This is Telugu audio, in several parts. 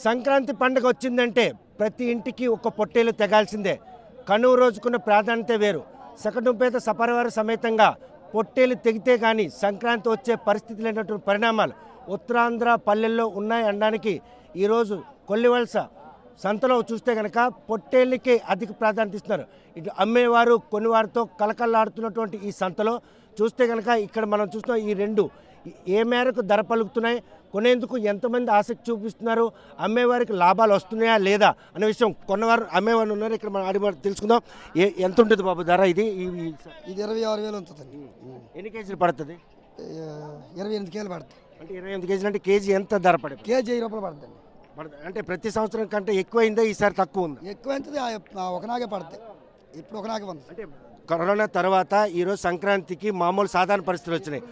సంక్రాంతి పండుగ వచ్చిందంటే ప్రతి ఇంటికి ఒక పొట్టేలు తెగాల్సిందే. కనుమ రోజుకున్న ప్రాధాన్యత వేరు. సకటుంపేత సపరివార సమేతంగా పొట్టేలు తెగితే కానీ సంక్రాంతి వచ్చే పరిస్థితి లేనటువంటి పరిణామాలు ఉత్తరాంధ్ర పల్లెల్లో ఉన్నాయి అనడానికి ఈరోజు కొల్లివలస సంతలో చూస్తే కనుక పొట్టేళ్ళకి అధిక ప్రాధాన్యత ఇస్తున్నారు. ఇటు అమ్మేవారు కొనివారితో కలకల్లాడుతున్నటువంటి ఈ సంతలో చూస్తే కనుక ఇక్కడ మనం చూస్తున్నాం ఈ రెండు ఏ మేరకు ధర పలుకుతున్నాయి, కొనేందుకు ఎంతమంది ఆసక్తి చూపిస్తున్నారు, అమ్మేవారికి లాభాలు వస్తున్నాయా లేదా అనే విషయం కొన్నవారు అమ్మేవారు ఉన్నారు. ఇక్కడ మనం అడిగి తెలుసుకుందాం. ఎంత ఉంటుంది బాబు ధర? ఇది ఇది 26,000 ఉంటుందండి. ఎన్ని కేజీలు పడుతుంది? 28 కేజీలు పడుతుంది. అంటే 28 కేజీలు అంటే కేజీ ఎంత ధర పడుతుంది? కేజీ 1000 రూపాయలు పడుతుంది. అంటే ప్రతి సంవత్సరం కంటే ఎక్కువైందా, ఈసారి తక్కువ ఉంది? ఎక్కువైంది, ఒకనాగే పడుతుంది. ఇప్పుడు ఒకనాగే ఉంది. అంటే కరోనా తర్వాత ఈరోజు సంక్రాంతికి మామూలు సాధారణ పరిస్థితులు వచ్చినాయి.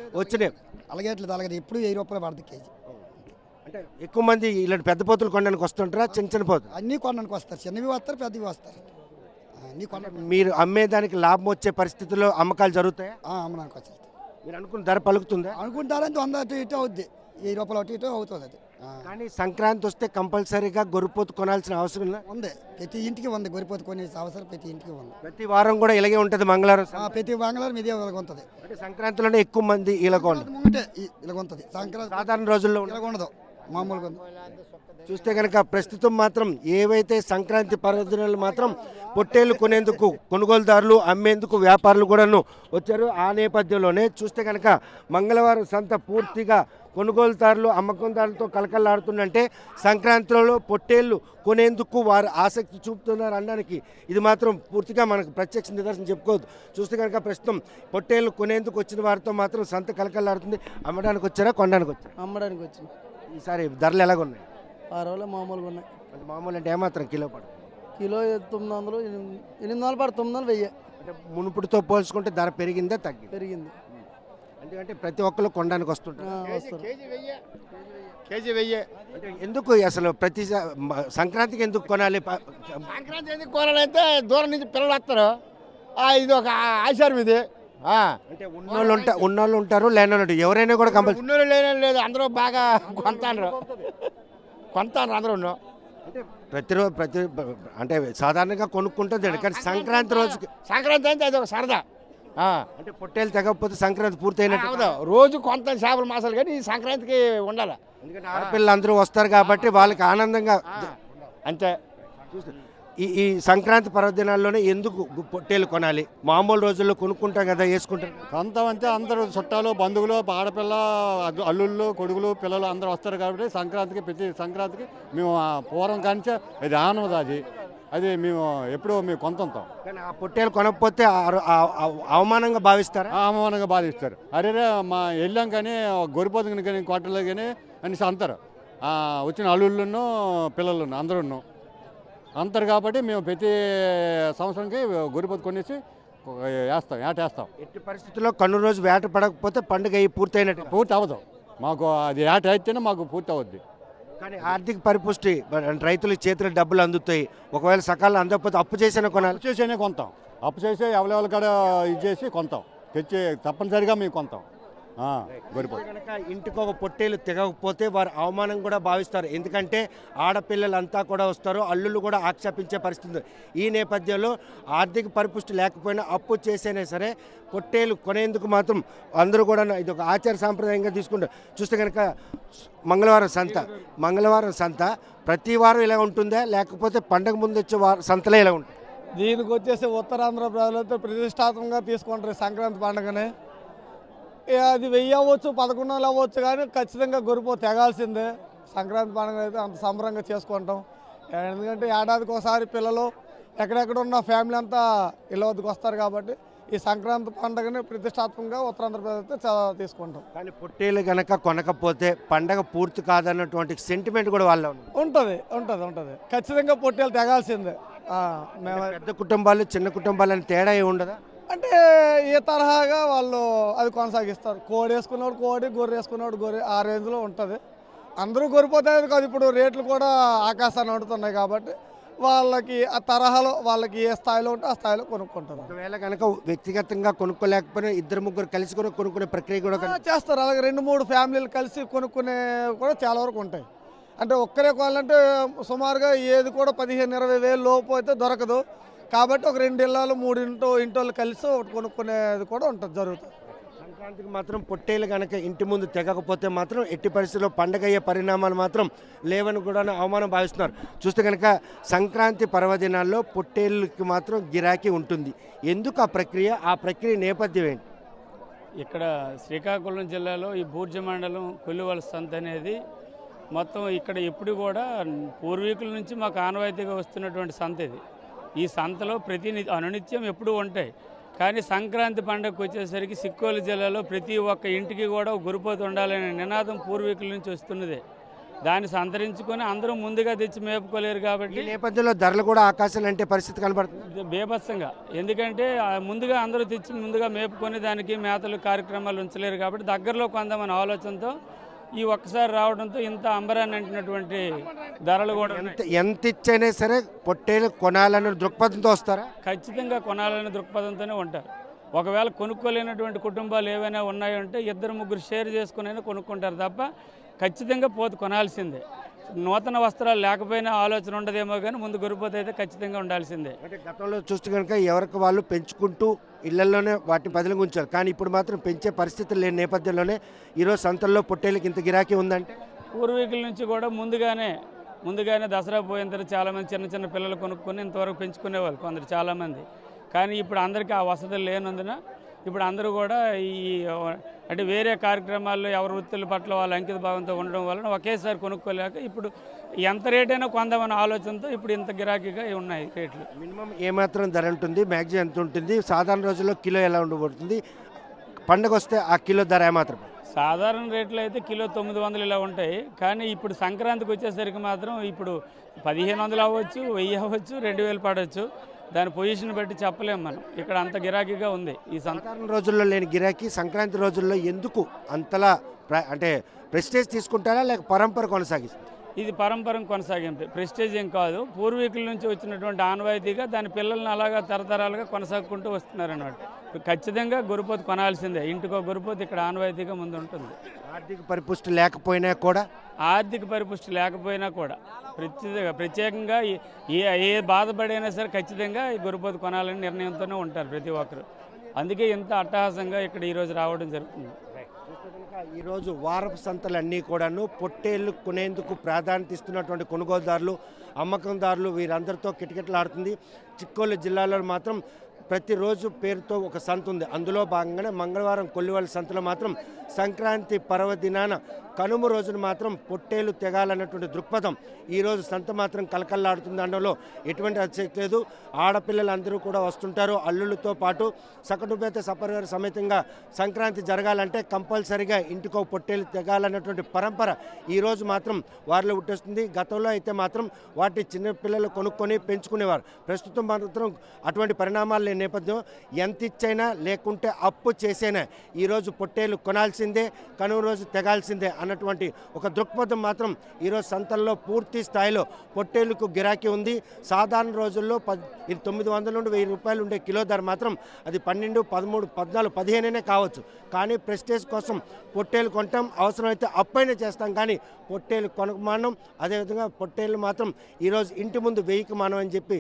అలాగే ఎప్పుడు 1000 రూపాయలు పడుతుంది కేజీ. అంటే ఎక్కువ మంది ఇలాంటి పెద్ద పోతులు కొనడానికి వస్తుంటారా? చిన్న పోతులు అన్నీ కొనడానికి వస్తారు. చిన్నవి వస్తారు, పెద్దవి వస్తారు. అన్నీ మీరు అమ్మేదానికి లాభం వచ్చే పరిస్థితుల్లో అమ్మకాలు జరుగుతాయా? అమ్మడానికి వచ్చేది. మీరు అనుకున్న ధర పలుకుతుందా? అనుకుంటారంటే 100 అటు ఇటు అవుద్ది, 1000 రూపాయలు అటు ఇటు అవుతుంది. అది కానీ సంక్రాంతి వస్తే కంపల్సరీగా గొర్రెపోతు కొనాల్సిన అవసరం ఉంది. ప్రతి ఇంటికి ఉంది గొర్రెపోతు కొనే అవసరం. ప్రతి ఇంటికి ఉంది. ప్రతి వారం కూడా ఇలాగే ఉంటుంది. మంగళవారం ప్రతి మంగళవారం ఇదే ఉంటుంది. అంటే సంక్రాంతిలోనే ఎక్కువ మంది ఇలాగ ఉంటుంది. సంక్రాంతి సాధారణ రోజుల్లో ఇలాగ ఉండదు, మామూలుగా చూస్తే కనుక ప్రస్తుతం మాత్రం ఏవైతే సంక్రాంతి పర్వదినాలు మాత్రం పొట్టేళ్లు కొనేందుకు కొనుగోలుదారులు, అమ్మేందుకు వ్యాపారులు కూడాను వచ్చారు. ఆ నేపథ్యంలోనే చూస్తే కనుక మంగళవారం సంత పూర్తిగా కొనుగోలుదారులు అమ్మకందారులతో కలకల్లాడుతుందంటే సంక్రాంతిలో పొట్టేళ్లు కొనేందుకు వారు ఆసక్తి చూపుతున్నారు అనడానికి ఇది మాత్రం పూర్తిగా మనకు ప్రత్యక్ష నిదర్శనం చెప్పుకోవద్దు. చూస్తే కనుక ప్రస్తుతం పొట్టేళ్లు కొనేందుకు వచ్చిన వారితో మాత్రం సంత కలకల్లాడుతుంది. అమ్మడానికి వచ్చారా, కొనడానికి వచ్చారా? అమ్మడానికి వచ్చిన. ఈసారి ధరలు ఎలాగున్నాయి? 6 మామూలుగా ఉన్నాయి. అది మామూలు అంటే ఏమాత్రం కిలో పడుతుంది? కిలో 900, 800 పడుతుంది. 900, 1000. అంటే మునుపుడితో పోల్చుకుంటే ధర పెరిగిందా పెరిగింది? ఎందుకంటే ప్రతి ఒక్కరు కొనడానికి వస్తుంటారు. కేజీ 1000. అంటే ఎందుకు అసలు ప్రతి సంక్రాంతికి ఎందుకు కొనాలి? సంక్రాంతి ఎందుకు కొనాలంటే దూరం నుంచి పిల్లలు వస్తారు. ఇది ఒక ఆచారం ఇది. అంటే ఉన్నోళ్ళు ఉంటారు, లేనోళ్ళు ఎవరైనా కూడా కంపల్సరీ. ఉన్నోళ్ళు లేని లేదు, అందరూ బాగా కొంటారు అందరూ. అంటే ప్రతిరోజు అంటే సాధారణంగా కొనుక్కుంటుంది. కానీ సంక్రాంతి రోజుకి అంటే అది ఒక సరదా. అంటే పొట్టేలు తెగకపోతే సంక్రాంతి పూర్తయినట్టు. రోజు కొంత చేపల మాసాలు కానీ ఈ సంక్రాంతికి ఉండాలి. ఎందుకంటే ఆడపిల్లలు అందరూ వస్తారు కాబట్టి వాళ్ళకి ఆనందంగా అంతే. ఈ సంక్రాంతి పర్వదినాల్లోనే ఎందుకు పొట్టేలు కొనాలి? మామూలు రోజుల్లో కొనుక్కుంటాం కదా, వేసుకుంటాం. కొంత అంటే అందరూ చుట్టాలు, బంధువులు, ఆడపిల్ల, అల్లుళ్ళు, కొడుకులు, పిల్లలు అందరూ వస్తారు కాబట్టి ప్రతి సంక్రాంతికి మేము పూర్వం కానించే ఇది ఆనందం. అది మేము ఎప్పుడూ మేము కొంతంతాం. కానీ ఆ పొట్టేలు కొనకపోతే అవమానంగా భావిస్తారా? అవమానంగా భావిస్తారు. అరే మా వెళ్ళాం కానీ గొరిపోతుంది కానీ కోటలో కానీ అనేసి అంటారు. వచ్చిన అల్లుళ్ళను, పిల్లలు అందరూ అంటారు కాబట్టి మేము ప్రతి సంవత్సరంకి గొరిపోతు కొనేసి వేస్తాం. ఎట్టి పరిస్థితుల్లో కన్ను రోజు వేట పడకపోతే పండుగ పూర్తయినట్టు. పూర్తి అవ్వదు మాకు. అది ఏట అయితేనే మాకు పూర్తి అవుద్ది. కానీ ఆర్థిక పరిపుష్టి రైతుల చేతుల డబ్బులు అందుతాయి. ఒకవేళ సకాలం అందకపోతే అప్పు చేసినా కొనాలి. అప్పు చేసేనే కొంటాం. అప్పు చేసి ఎవరెవరి కాడ ఇది చేసి కొంటాం. తెచ్చి తప్పనిసరిగా మేము కొంటాం. కనుక ఇంటికి ఒక పొట్టేలు తెగకపోతే వారు అవమానం కూడా భావిస్తారు. ఎందుకంటే ఆడపిల్లలంతా కూడా వస్తారు, అల్లుళ్ళు కూడా ఆక్షేపించే పరిస్థితి. ఈ నేపథ్యంలో ఆర్థిక పరిపుష్టి లేకపోయినా అప్పు చేసైనా సరే పొట్టేలు కొనేందుకు మాత్రం అందరూ కూడా ఇది ఒక ఆచార సాంప్రదాయంగా తీసుకుంటారు. చూస్తే కనుక మంగళవారం సంత ప్రతి వారం ఇలా ఉంటుందా, లేకపోతే పండగ ముందు వచ్చే సంతలే ఇలా ఉంటుంది? దీనికి వచ్చేసి ఉత్తరాంధ్ర ప్రజలతో ప్రతిష్టాత్మకంగా తీసుకుంటారు సంక్రాంతి పండుగని. అది 1000 అవ్వచ్చు, 1100 అవ్వచ్చు, కానీ ఖచ్చితంగా గొరిపోతు తెగాల్సిందే. సంక్రాంతి పండుగ అయితే అంత సంబరంగా చేసుకుంటాం. ఎందుకంటే ఏడాదికి ఒకసారి పిల్లలు ఎక్కడెక్కడ ఉన్న ఫ్యామిలీ అంతా ఇళ్ళ వద్దకు వస్తారు కాబట్టి ఈ సంక్రాంతి పండుగని ప్రతిష్టాత్మకంగా ఉత్తరాంధ్ర ప్రజలతో తీసుకుంటాం. కానీ పొట్టేలు కనుక కొనకపోతే పండగ పూర్తి కాదన్నటువంటి సెంటిమెంట్ కూడా వాళ్ళ ఉంటుంది. ఖచ్చితంగా పొట్టేలు తెగాల్సిందే. పెద్ద కుటుంబాలు, చిన్న కుటుంబాలు అని తేడా ఏమి ఉండదా? అంటే ఏ తరహాగా వాళ్ళు అది కొనసాగిస్తారు. కోడి వేసుకున్నవాడు కోడి, గొర్రె వేసుకున్నవాడు గొర్రె, ఆ రేంజ్లో ఉంటుంది. అందరూ గొరిపోతాయి కాదు, ఇప్పుడు రేట్లు కూడా ఆకాశాన్ని వండుతున్నాయి కాబట్టి వాళ్ళకి ఆ తరహాలో వాళ్ళకి ఏ స్థాయిలో ఉంటే ఆ స్థాయిలో కొనుక్కుంటారు. ఒకవేళ కనుక వ్యక్తిగతంగా కొనుక్కోలేకపోయినా 2-3 కలిసి కూడా కొనుక్కునే ప్రక్రియ కూడా చేస్తారు. అలాగే 2-3 ఫ్యామిలీలు కలిసి కొనుక్కునే కూడా చాలా వరకు ఉంటాయి. అంటే ఒక్కరే కొనాలంటే సుమారుగా ఏది కూడా 15-20 వేలు లోపు అయితే దొరకదు. కాబట్టి ఒక 2 ఇళ్ళలు 3 ఇంటోళ్ళు కలిసి ఒకటి కొనుక్కునేది కూడా ఉంటుంది, జరుగుతుంది. సంక్రాంతికి మాత్రం పొట్టేలు కనుక ఇంటి ముందు తెగకపోతే మాత్రం ఎట్టి పరిస్థితుల్లో పండగ అయ్యే పరిణామాలు మాత్రం లేవని కూడా అవమానం భావిస్తున్నారు. చూస్తే కనుక సంక్రాంతి పర్వదినాల్లో పొట్టేళ్ళకి మాత్రం గిరాకీ ఉంటుంది. ఎందుకు ఆ ప్రక్రియ నేపథ్యం ఏంటి? ఇక్కడ శ్రీకాకుళం జిల్లాలో ఈ బూర్జ మండలం కొల్లివలస సంత అనేది మొత్తం ఇక్కడ ఎప్పుడు కూడా పూర్వీకుల నుంచి మాకు ఆనవాయితీగా వస్తున్నటువంటి సంత ఇది. ఈ సంతలో అనునిత్యం ఎప్పుడూ ఉంటాయి. కానీ సంక్రాంతి పండుగకు వచ్చేసరికి సిక్కోలు జిల్లాలో ప్రతి ఒక్క ఇంటికి కూడా గురిపోతు ఉండాలనే నినాదం పూర్వీకుల నుంచి వస్తున్నదే. దాన్ని సంతరించుకొని అందరూ ముందుగా తెచ్చి మేపుకోలేరు కాబట్టి ఈ నేపథ్యంలో ధరలు కూడా ఆకాశాలు అంటే పరిస్థితి కనబడుతుంది బేభత్సంగా. ఎందుకంటే ముందుగా అందరూ తెచ్చి ముందుగా మేపుకొని దానికి మేతలు కార్యక్రమాలు ఉంచలేరు కాబట్టి దగ్గరలో కొందామనే ఆలోచనతో ఈ ఒక్కసారి రావడంతో ఇంత అంబరాన్ని అంటినటువంటి ధరలు కూడా ఎంత ఇచ్చైనా సరే పొట్టేలు కొనాలన్న దృక్పథంతో వస్తారా? ఖచ్చితంగా కొనాలనే దృక్పథంతోనే ఉంటారు. ఒకవేళ కొనుక్కోలేనటువంటి కుటుంబాలు ఏవైనా ఉన్నాయంటే 2-3 షేర్ చేసుకునైనా కొనుక్కుంటారు తప్ప ఖచ్చితంగా పోతు కొనాల్సిందే. నూతన వస్త్రాలు లేకపోయినా ఆలోచన ఉండదేమో కానీ ముందు గొరిపోతే అయితే ఖచ్చితంగా ఉండాల్సిందే. అంటే గతంలో చూస్తే కనుక ఎవరికి వాళ్ళు పెంచుకుంటూ ఇళ్లలోనే వాటిని పదిలంగా ఉంచారు. కానీ ఇప్పుడు మాత్రం పెంచే పరిస్థితులు లేని నేపథ్యంలోనే ఈరోజు సంతల్లో పొట్టేళ్ళకి ఇంత గిరాకీ ఉందంటే పూర్వీకుల నుంచి కూడా ముందుగానే దసరా పోయిన తర్వాత చాలామంది చిన్న చిన్న పిల్లలు కొనుక్కొని ఇంతవరకు పెంచుకునేవాళ్ళు కొందరు చాలామంది. కానీ ఇప్పుడు అందరికీ ఆ వసతులు లేనందున ఇప్పుడు అందరూ కూడా అంటే వేరే కార్యక్రమాల్లో ఎవరి వృత్తుల పట్ల వాళ్ళ అంకిత భావంతో ఉండడం వలన ఒకేసారి కొనుక్కోలేక ఇప్పుడు ఎంత రేటైనా కొందామన్న ఆలోచనతో ఇప్పుడు ఇంత గిరాకీగా ఉన్నాయి రేట్లు. మినిమం ఏమాత్రం ధర ఉంటుంది, మ్యాక్సిమం ఎంత ఉంటుంది, సాధారణ రోజుల్లో కిలో ఎలా ఉండబడుతుంది, పండుగ వస్తే ఆ కిలో ధర ఏమాత్రం? సాధారణ రేట్లు అయితే కిలో 900 ఇలా ఉంటాయి. కానీ ఇప్పుడు సంక్రాంతికి వచ్చేసరికి మాత్రం ఇప్పుడు 1500 అవ్వచ్చు, 1000 అవ్వచ్చు, 2000 పడవచ్చు. దాని పొజిషన్ బట్టి చెప్పలేము మనం. ఇక్కడ అంత గిరాకీగా ఉంది. ఈ సాధారణ రోజుల్లో లేని గిరాకీ సంక్రాంతి రోజుల్లో ఎందుకు అంతలా అంటే ప్రెస్టేజ్ తీసుకుంటారా లేక పరంపర కొనసాగిస్తారు? ఇది పరంపరం కొనసాగింపు, ప్రెస్టేజ్ ఏం కాదు. పూర్వీకుల నుంచి వచ్చినటువంటి ఆనవాయితీగా దాని పిల్లల్ని అలాగా తరతరాలుగా కొనసాగుకుంటూ వస్తున్నారన్నమాట. ఖచ్చితంగా గొరిపోతు కొనాల్సిందే. ఇంటికో గొరిపోతు ఇక్కడ ఆనవాయితీగా ముందు ఉంటుంది. ఆర్థిక పరిపుష్టి లేకపోయినా కూడా ప్రత్యేకంగా ఏ బాధపడైనా సరే ఖచ్చితంగా ఈ గొరిపోతు కొనాలని నిర్ణయంతోనే ఉంటారు ప్రతి ఒక్కరు. అందుకే ఇంత అట్టహాసంగా ఇక్కడ ఈరోజు రావడం జరుగుతుంది. ఈరోజు వారపు సంతలన్నీ కూడాను పొట్టేళ్ళు కొనేందుకు ప్రాధాన్యత ఇస్తున్నటువంటి కొనుగోలుదారులు, అమ్మకందారులు వీరందరితో కిటకిటలాడుతుంది. చిక్కోలు జిల్లాలో మాత్రం ప్రతిరోజు పేరుతో ఒక సంత ఉంది. అందులో భాగంగానే మంగళవారం కొల్లివలస సంతలో మాత్రం సంక్రాంతి పర్వదినాన కనుమ రోజున మాత్రం పొట్టేలు తెగాలన్నటువంటి దృక్పథం ఈరోజు సంత మాత్రం కలకల్లాడుతుంది అనడంలో ఎటువంటి అతిశక్తి లేదు. ఆడపిల్లలందరూ కూడా వస్తుంటారు అల్లుళ్ళతో పాటు. సకటుపేత సపరివార సమేతంగా సంక్రాంతి జరగాలంటే కంపల్సరిగా ఇంటికో పొట్టేలు తెగాలన్నటువంటి పరంపర ఈరోజు మాత్రం వారిలో ఉట్టేస్తుంది. గతంలో అయితే మాత్రం వాటి చిన్నపిల్లలు కొనుక్కొని పెంచుకునేవారు. ప్రస్తుతం మాత్రం అటువంటి పరిణామాలు లేని నేపథ్యం ఎంత ఇచ్చైనా లేకుంటే అప్పు చేసేనా ఈరోజు పొట్టేలు కొనాల్సిందే, కనుమ రోజు తెగాల్సిందే అన్నటువంటి ఒక దృక్పథం మాత్రం ఈరోజు సంతల్లో పూర్తి స్థాయిలో పొట్టేలుకు గిరాకీ ఉంది. సాధారణ రోజుల్లో 900 నుండి 1000 రూపాయలు ఉండే కిలో ధర మాత్రం అది 12, 13, 14, 15 కావచ్చు. కానీ ప్రెస్టేజ్ కోసం పొట్టేలు కొంటాం, అవసరమైతే అప్పైనా చేస్తాం. కానీ పొట్టేలు కొనకమానం. అదేవిధంగా పొట్టేలు మాత్రం ఈరోజు ఇంటి ముందు 1000కి మానం అని చెప్పి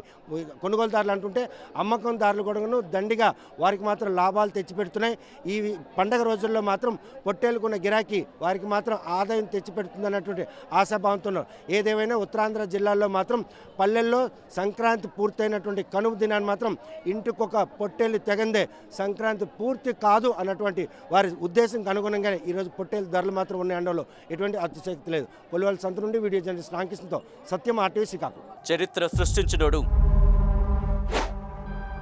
కొనుగోలుదారులు అంటుంటే అమ్మకందారులు కూడా దండిగా వారికి మాత్రం లాభాలు తెచ్చిపెడుతున్నాయి. ఈ పండగ రోజుల్లో మాత్రం పొట్టేలుకున్న గిరాకీ వారికి మాత్రం ఆదాయం తెచ్చిపెడుతుంది అన్నటువంటి ఆశాభావంతో ఉన్నారు. ఏదేమైనా ఉత్తరాంధ్ర జిల్లాల్లో మాత్రం పల్లెల్లో సంక్రాంతి పూర్తయినటువంటి కనుమ దినాన్ని మాత్రం ఇంటికొక పొట్టేలు తెగందే సంక్రాంతి పూర్తి కాదు అన్నటువంటి వారి ఉద్దేశంకి అనుగుణంగానే ఈరోజు పొట్టేలు ధరలు మాత్రం ఉన్న ఎండలో ఎటువంటి అతిశక్తి లేదు. కొల్లివలస సంత నుండి వీడియో జర్నలిస్ట్ రామకృష్ణతో సత్యం, RTV శ్రీకాకుళం. చరిత్ర సృష్టించినోడు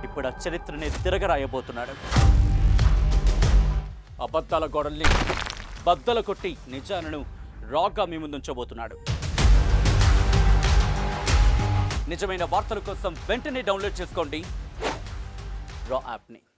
ఇప్పుడు ఆ చరిత్రని తిరగరాయబోతున్నాడు. అబద్ధాల గోడల్ని బద్దలు కొట్టి నిజాలను రాగా మీ ముందుంచబోతున్నాడు. నిజమైన వార్తల కోసం వెంటనే డౌన్లోడ్ చేసుకోండి రా యాప్ని.